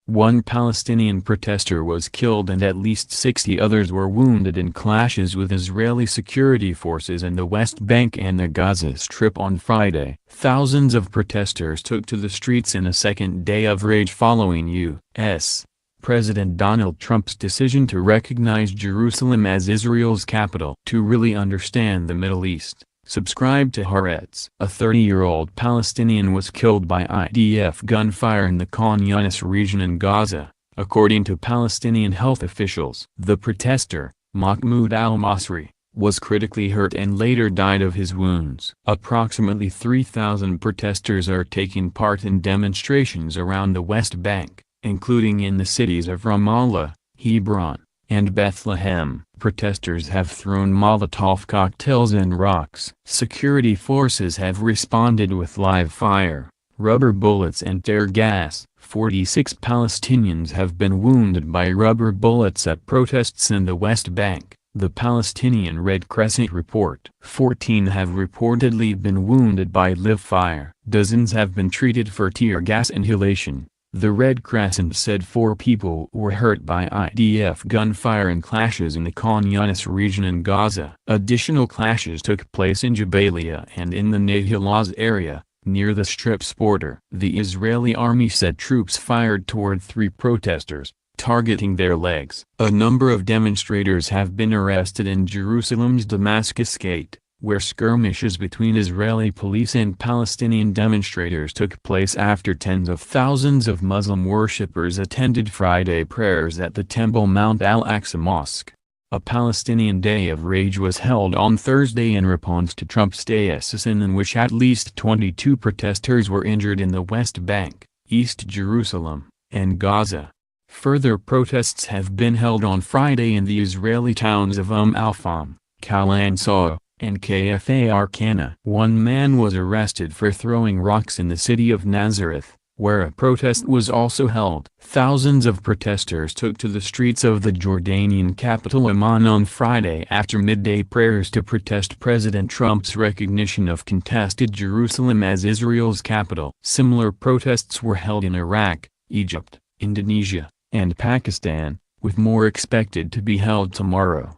One Palestinian protester was killed and at least 60 others were wounded in clashes with Israeli security forces in the West Bank and the Gaza Strip on Friday. Thousands of protesters took to the streets in a second day of rage following U.S. President Donald Trump's decision to recognize Jerusalem as Israel's capital. To really understand the Middle East, subscribe to Haaretz. A 30-year-old Palestinian was killed by IDF gunfire in the Khan Yunis region in Gaza, according to Palestinian health officials. The protester, Mahmoud al-Masri, was critically hurt and later died of his wounds. Approximately 3,000 protesters are taking part in demonstrations around the West Bank, including in the cities of Ramallah, Hebron, and Bethlehem. Protesters have thrown Molotov cocktails and rocks. Security forces have responded with live fire, rubber bullets and tear gas. 46 Palestinians have been wounded by rubber bullets at protests in the West Bank, the Palestinian Red Crescent report. 14 have reportedly been wounded by live fire. Dozens have been treated for tear gas inhalation. The Red Crescent said 4 people were hurt by IDF gunfire in clashes in the Khan Yunis region in Gaza. Additional clashes took place in Jabalia and in the Nahal Oz area, near the Strip's border. The Israeli army said troops fired toward 3 protesters, targeting their legs. A number of demonstrators have been arrested in Jerusalem's Damascus Gate, where skirmishes between Israeli police and Palestinian demonstrators took place after tens of thousands of Muslim worshippers attended Friday prayers at the Temple Mount Al-Aqsa Mosque. A Palestinian Day of Rage was held on Thursday in response to Trump's decision in which at least 22 protesters were injured in the West Bank, East Jerusalem, and Gaza. Further protests have been held on Friday in the Israeli towns of Al-Fam, Kalansaw, and Kfar Kana. One man was arrested for throwing rocks in the city of Nazareth, where a protest was also held. Thousands of protesters took to the streets of the Jordanian capital Amman on Friday after midday prayers to protest President Trump's recognition of contested Jerusalem as Israel's capital. Similar protests were held in Iraq, Egypt, Indonesia, and Pakistan, with more expected to be held tomorrow.